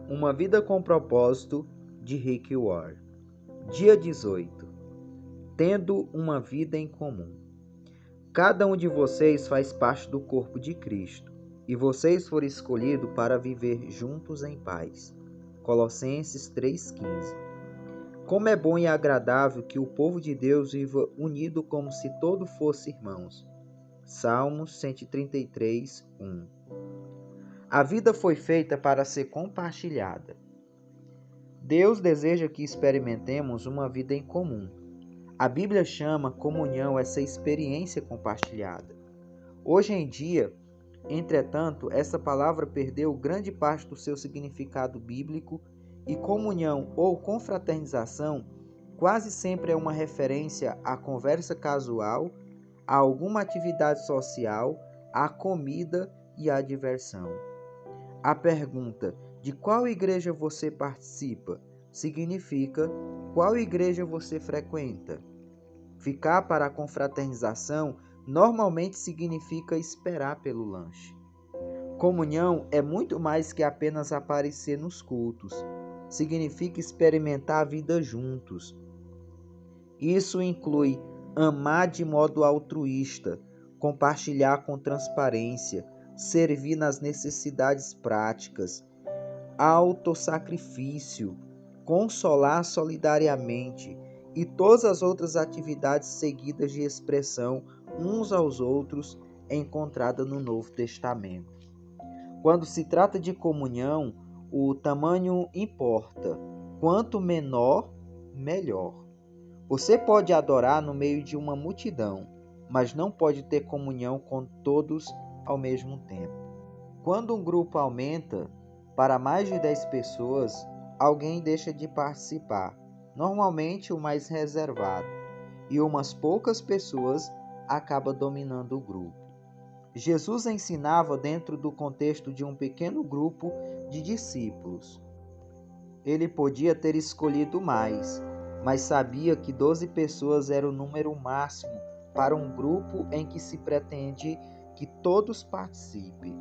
Uma vida com propósito, de Rick Warren. Dia 18. Tendo uma vida em comum. Cada um de vocês faz parte do corpo de Cristo, e vocês foram escolhidos para viver juntos em paz. Colossenses 3,15. Como é bom e agradável que o povo de Deus viva unido como se todos fossem irmãos. Salmos 133, 1. A vida foi feita para ser compartilhada. Deus deseja que experimentemos uma vida em comum. A Bíblia chama comunhão essa experiência compartilhada. Hoje em dia, entretanto, essa palavra perdeu grande parte do seu significado bíblico e comunhão ou confraternização quase sempre é uma referência à conversa casual, a alguma atividade social, à comida e à diversão. A pergunta de qual igreja você participa significa qual igreja você frequenta. Ficar para a confraternização normalmente significa esperar pelo lanche. Comunhão é muito mais que apenas aparecer nos cultos. Significa experimentar a vida juntos. Isso inclui amar de modo altruísta, compartilhar com transparência, servir nas necessidades práticas, autossacrifício, consolar solidariamente e todas as outras atividades seguidas de expressão uns aos outros encontrada no Novo Testamento. Quando se trata de comunhão, o tamanho importa. Quanto menor, melhor. Você pode adorar no meio de uma multidão, mas não pode ter comunhão com todos ao mesmo tempo. Quando um grupo aumenta para mais de 10 pessoas, alguém deixa de participar, normalmente o mais reservado, e umas poucas pessoas acabam dominando o grupo. Jesus ensinava dentro do contexto de um pequeno grupo de discípulos. Ele podia ter escolhido mais, mas sabia que 12 pessoas era o número máximo para um grupo em que se pretende que todos participem.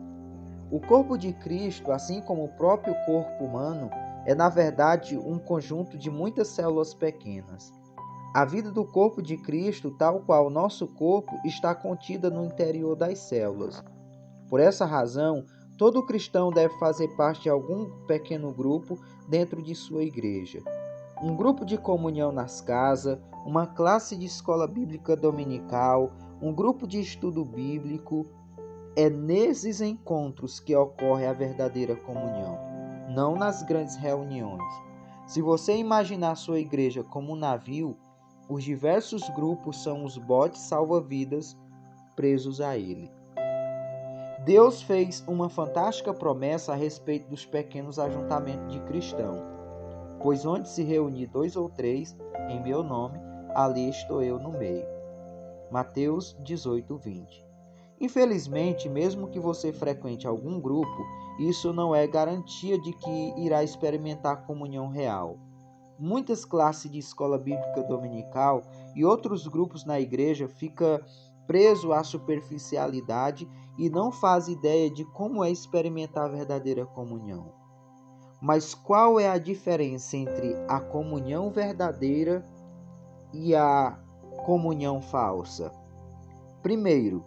O corpo de Cristo, assim como o próprio corpo humano, é na verdade um conjunto de muitas células pequenas. A vida do corpo de Cristo, tal qual o nosso corpo, está contida no interior das células. Por essa razão, todo cristão deve fazer parte de algum pequeno grupo dentro de sua igreja. Um grupo de comunhão nas casas, uma classe de escola bíblica dominical, um grupo de estudo bíblico. É nesses encontros que ocorre a verdadeira comunhão, não nas grandes reuniões. Se você imaginar sua igreja como um navio, os diversos grupos são os botes salva-vidas presos a ele. Deus fez uma fantástica promessa a respeito dos pequenos ajuntamentos de cristãos, pois onde se reunir 2 ou 3 em meu nome, ali estou eu no meio. Mateus 18:20. Infelizmente, mesmo que você frequente algum grupo, isso não é garantia de que irá experimentar comunhão real. Muitas classes de escola bíblica dominical e outros grupos na igreja ficam presos à superficialidade e não fazem ideia de como é experimentar a verdadeira comunhão. Mas qual é a diferença entre a comunhão verdadeira e a comunhão falsa? Primeiro,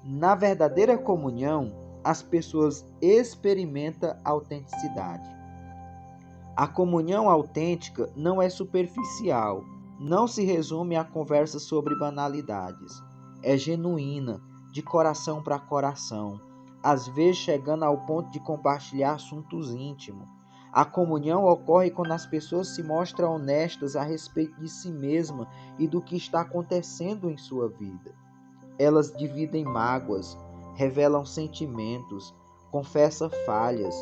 na verdadeira comunhão, as pessoas experimentam autenticidade. A comunhão autêntica não é superficial, não se resume a conversa sobre banalidades. É genuína, de coração para coração, às vezes chegando ao ponto de compartilhar assuntos íntimos. A comunhão ocorre quando as pessoas se mostram honestas a respeito de si mesmas e do que está acontecendo em sua vida. Elas dividem mágoas, revelam sentimentos, confessam falhas,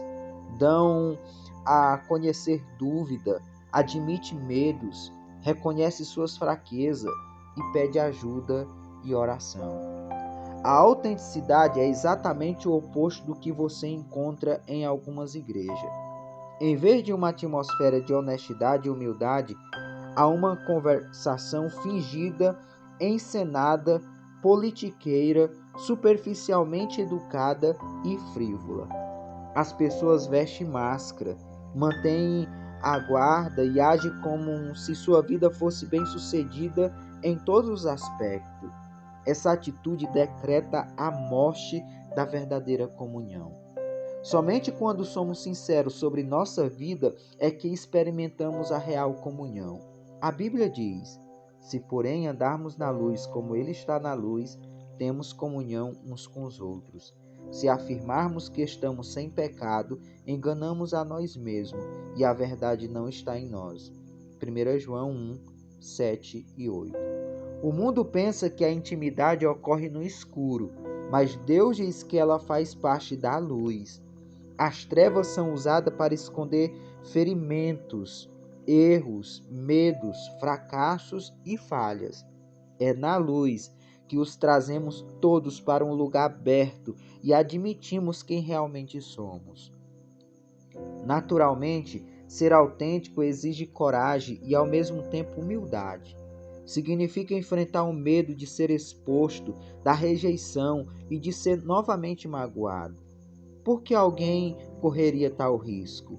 dão a conhecer dúvida, admite medos, reconhece suas fraquezas e pede ajuda e oração. A autenticidade é exatamente o oposto do que você encontra em algumas igrejas. Em vez de uma atmosfera de honestidade e humildade, há uma conversação fingida, encenada, politiqueira, superficialmente educada e frívola. As pessoas vestem máscara mantém a guarda e age como se sua vida fosse bem-sucedida em todos os aspectos. Essa atitude decreta a morte da verdadeira comunhão. Somente quando somos sinceros sobre nossa vida é que experimentamos a real comunhão. A Bíblia diz: se porém andarmos na luz como Ele está na luz, temos comunhão uns com os outros. Se afirmarmos que estamos sem pecado, enganamos a nós mesmos e a verdade não está em nós. 1 João 1, 7 e 8. O mundo pensa que a intimidade ocorre no escuro, mas Deus diz que ela faz parte da luz. As trevas são usadas para esconder ferimentos, erros, medos, fracassos e falhas. É na luz que os trazemos todos para um lugar aberto e admitimos quem realmente somos. Naturalmente, ser autêntico exige coragem e ao mesmo tempo humildade. Significa enfrentar o medo de ser exposto, da rejeição e de ser novamente magoado. Por que alguém correria tal risco?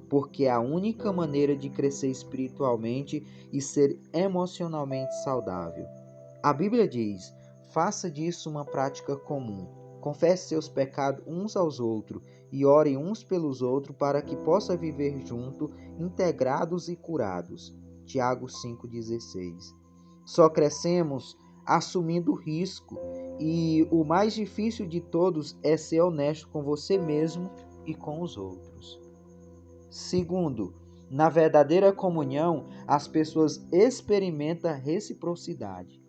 Porque é a única maneira de crescer espiritualmente e ser emocionalmente saudável. A Bíblia diz: faça disso uma prática comum. Confesse seus pecados uns aos outros e orem uns pelos outros para que possa viver junto, integrados e curados. Tiago 5,16. Só crescemos assumindo risco e o mais difícil de todos é ser honesto com você mesmo e com os outros. Segundo, na verdadeira comunhão, as pessoas experimentam reciprocidade.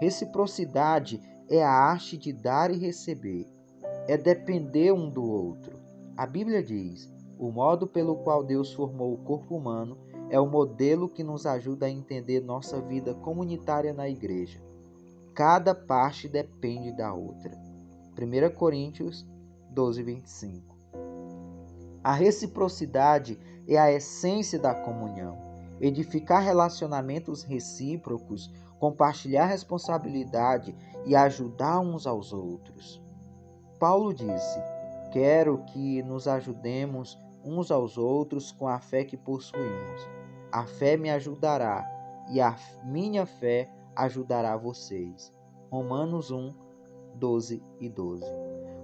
Reciprocidade é a arte de dar e receber, é depender um do outro. A Bíblia diz: o modo pelo qual Deus formou o corpo humano é o modelo que nos ajuda a entender nossa vida comunitária na igreja. Cada parte depende da outra. 1 Coríntios 12:25. A reciprocidade é a essência da comunhão. Edificar relacionamentos recíprocos, compartilhar responsabilidade e ajudar uns aos outros. Paulo disse: quero que nos ajudemos uns aos outros com a fé que possuímos. A fé me ajudará e a minha fé ajudará vocês. Romanos 1, 12 e 12.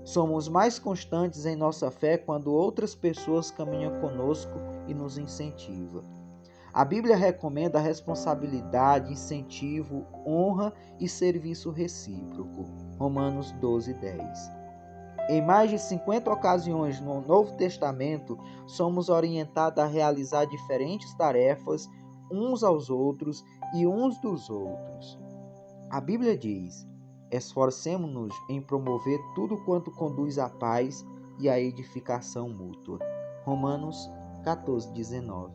Somos mais constantes em nossa fé quando outras pessoas caminham conosco e nos incentivam. A Bíblia recomenda a responsabilidade, incentivo, honra e serviço recíproco. Romanos 12, 10. Em mais de 50 ocasiões no Novo Testamento, somos orientados a realizar diferentes tarefas uns aos outros e uns dos outros. A Bíblia diz: esforcemo-nos em promover tudo quanto conduz à paz e à edificação mútua. Romanos 14, 19.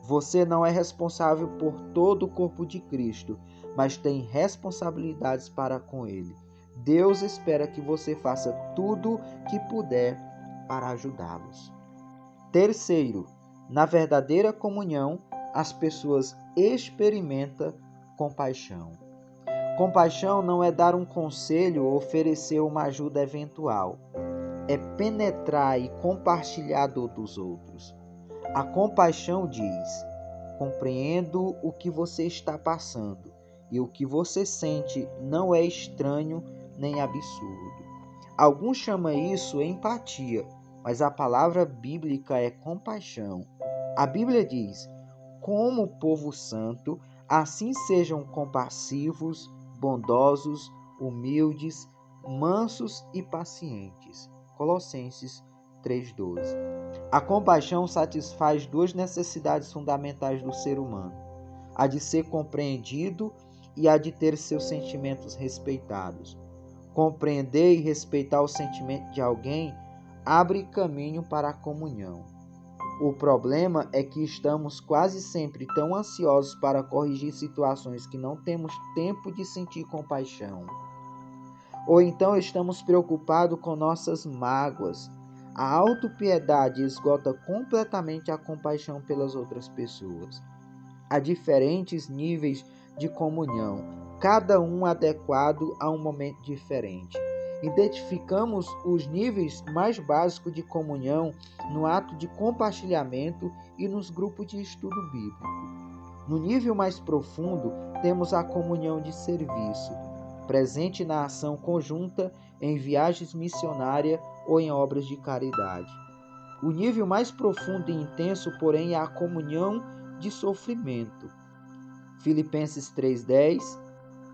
Você não é responsável por todo o corpo de Cristo, mas tem responsabilidades para com ele. Deus espera que você faça tudo que puder para ajudá-los. Terceiro, na verdadeira comunhão, as pessoas experimentam compaixão. Compaixão não é dar um conselho ou oferecer uma ajuda eventual. É penetrar e compartilhar a dor dos outros. A compaixão diz: compreendo o que você está passando e o que você sente não é estranho nem absurdo. Alguns chamam isso empatia, mas a palavra bíblica é compaixão. A Bíblia diz: como povo santo, assim sejam compassivos, bondosos, humildes, mansos e pacientes. Colossenses 3,12. A compaixão satisfaz duas necessidades fundamentais do ser humano: a de ser compreendido e a de ter seus sentimentos respeitados. Compreender e respeitar o sentimento de alguém abre caminho para a comunhão. O problema é que estamos quase sempre tão ansiosos para corrigir situações que não temos tempo de sentir compaixão. Ou então estamos preocupados com nossas mágoas. A autopiedade esgota completamente a compaixão pelas outras pessoas. Há diferentes níveis de comunhão, cada um adequado a um momento diferente. Identificamos os níveis mais básicos de comunhão no ato de compartilhamento e nos grupos de estudo bíblico. No nível mais profundo, temos a comunhão de serviço, presente na ação conjunta em viagens missionárias ou em obras de caridade. O nível mais profundo e intenso, porém, é a comunhão de sofrimento. Filipenses 3:10,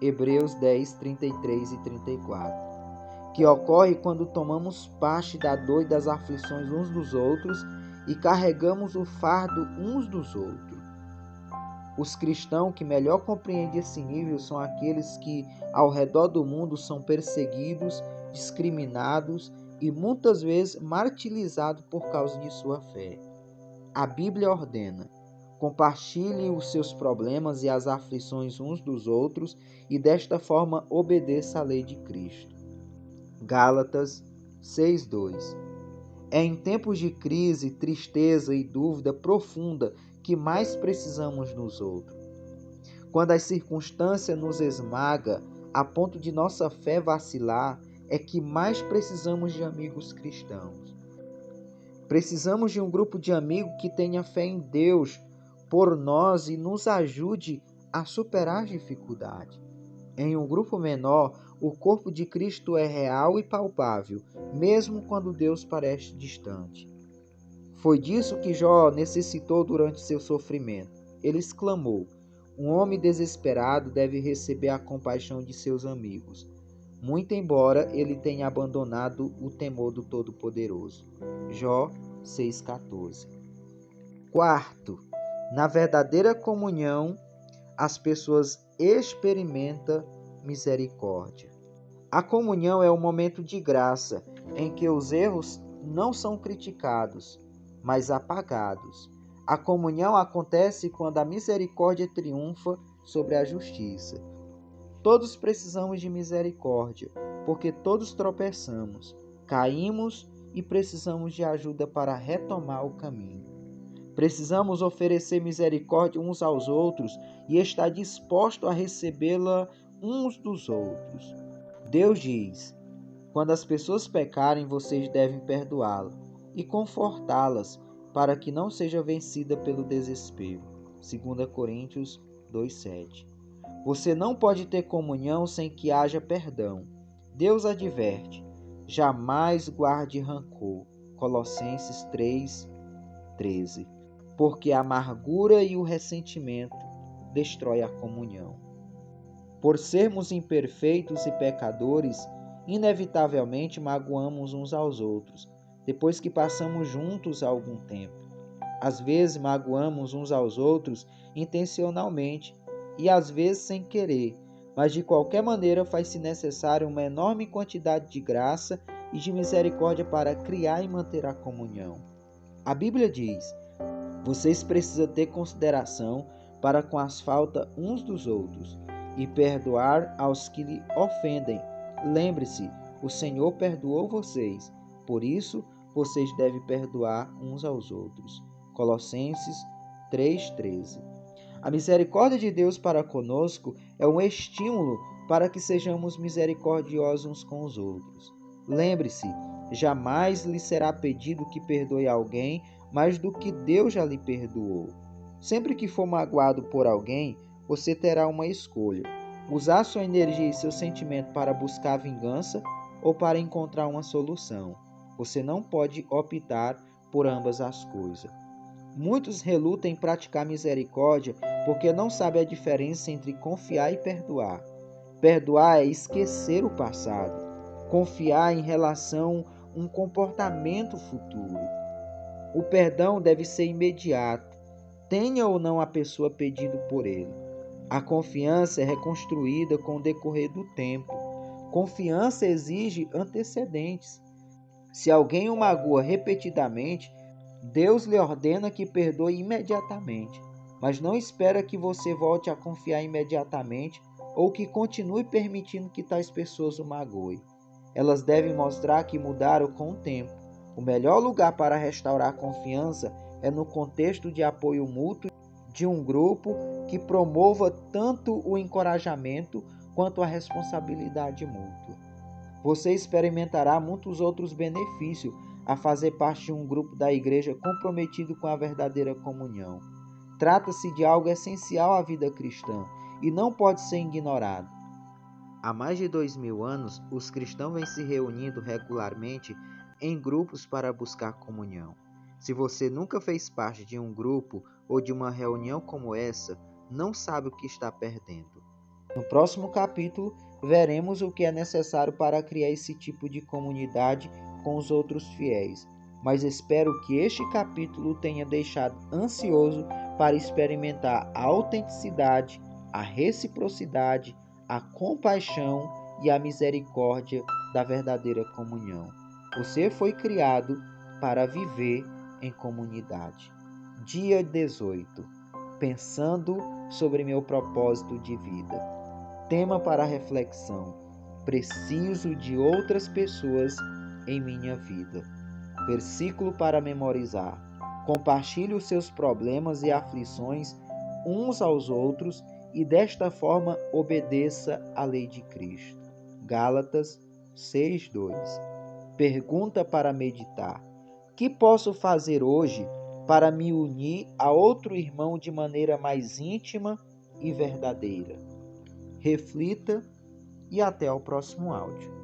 Hebreus 10:33 e 34, que ocorre quando tomamos parte da dor e das aflições uns dos outros e carregamos o fardo uns dos outros. Os cristãos que melhor compreendem esse nível são aqueles que, ao redor do mundo, são perseguidos, discriminados e muitas vezes martirizados por causa de sua fé. A Bíblia ordena: compartilhem os seus problemas e as aflições uns dos outros e desta forma obedeça à lei de Cristo. Gálatas 6:2. É em tempos de crise, tristeza e dúvida profunda que mais precisamos nos outros. Quando as circunstâncias nos esmagam a ponto de nossa fé vacilar, é que mais precisamos de amigos cristãos. Precisamos de um grupo de amigos que tenha fé em Deus por nós e nos ajude a superar as dificuldades. Em um grupo menor, o corpo de Cristo é real e palpável, mesmo quando Deus parece distante. Foi disso que Jó necessitou durante seu sofrimento. Ele exclamou: um homem desesperado deve receber a compaixão de seus amigos, muito embora ele tenha abandonado o temor do Todo-Poderoso. Jó 6,14. Quarto, na verdadeira comunhão, as pessoas experimentam misericórdia. A comunhão é um momento de graça em que os erros não são criticados, mas apagados. A comunhão acontece quando a misericórdia triunfa sobre a justiça. Todos precisamos de misericórdia, porque todos tropeçamos, caímos e precisamos de ajuda para retomar o caminho. Precisamos oferecer misericórdia uns aos outros e estar disposto a recebê-la uns dos outros. Deus diz: quando as pessoas pecarem, vocês devem perdoá-las e confortá-las para que não seja vencida pelo desespero. 2 Coríntios 2:7. Você não pode ter comunhão sem que haja perdão. Deus adverte: jamais guarde rancor. Colossenses 3:13. Porque a amargura e o ressentimento destrói a comunhão. Por sermos imperfeitos e pecadores, inevitavelmente magoamos uns aos outros, depois que passamos juntos há algum tempo. Às vezes magoamos uns aos outros intencionalmente e às vezes sem querer, mas de qualquer maneira faz-se necessário uma enorme quantidade de graça e de misericórdia para criar e manter a comunhão. A Bíblia diz: vocês precisam ter consideração para com as faltas uns dos outros e perdoar aos que lhe ofendem. Lembre-se, o Senhor perdoou vocês, por isso vocês devem perdoar uns aos outros. Colossenses 3:13. A misericórdia de Deus para conosco é um estímulo para que sejamos misericordiosos uns com os outros. Lembre-se, jamais lhe será pedido que perdoe alguém mais do que Deus já lhe perdoou. Sempre que for magoado por alguém, você terá uma escolha: usar sua energia e seu sentimento para buscar vingança ou para encontrar uma solução. Você não pode optar por ambas as coisas. Muitos relutam em praticar misericórdia porque não sabem a diferença entre confiar e perdoar. Perdoar é esquecer o passado. Confiar em relação a um comportamento futuro. O perdão deve ser imediato, tenha ou não a pessoa pedido por ele. A confiança é reconstruída com o decorrer do tempo. Confiança exige antecedentes. Se alguém o magoa repetidamente, Deus lhe ordena que perdoe imediatamente, mas não espera que você volte a confiar imediatamente ou que continue permitindo que tais pessoas o magoem. Elas devem mostrar que mudaram com o tempo. O melhor lugar para restaurar a confiança é no contexto de apoio mútuo de um grupo que promova tanto o encorajamento quanto a responsabilidade mútua. Você experimentará muitos outros benefícios a fazer parte de um grupo da igreja comprometido com a verdadeira comunhão. Trata-se de algo essencial à vida cristã e não pode ser ignorado. Há mais de 2000 anos, os cristãos vêm se reunindo regularmente em grupos para buscar comunhão. Se você nunca fez parte de um grupo ou de uma reunião como essa, não sabe o que está perdendo. No próximo capítulo, veremos o que é necessário para criar esse tipo de comunidade com os outros fiéis. Mas espero que este capítulo tenha deixado ansioso para experimentar a autenticidade, a reciprocidade, a compaixão e a misericórdia da verdadeira comunhão. Você foi criado para viver em comunidade. Dia 18. Pensando sobre meu propósito de vida. Tema para reflexão: preciso de outras pessoas em minha vida. Versículo para memorizar: compartilhe os seus problemas e aflições uns aos outros e desta forma obedeça à lei de Cristo. Gálatas 6:2. Pergunta para meditar: que posso fazer hoje para me unir a outro irmão de maneira mais íntima e verdadeira? Reflita e até o próximo áudio.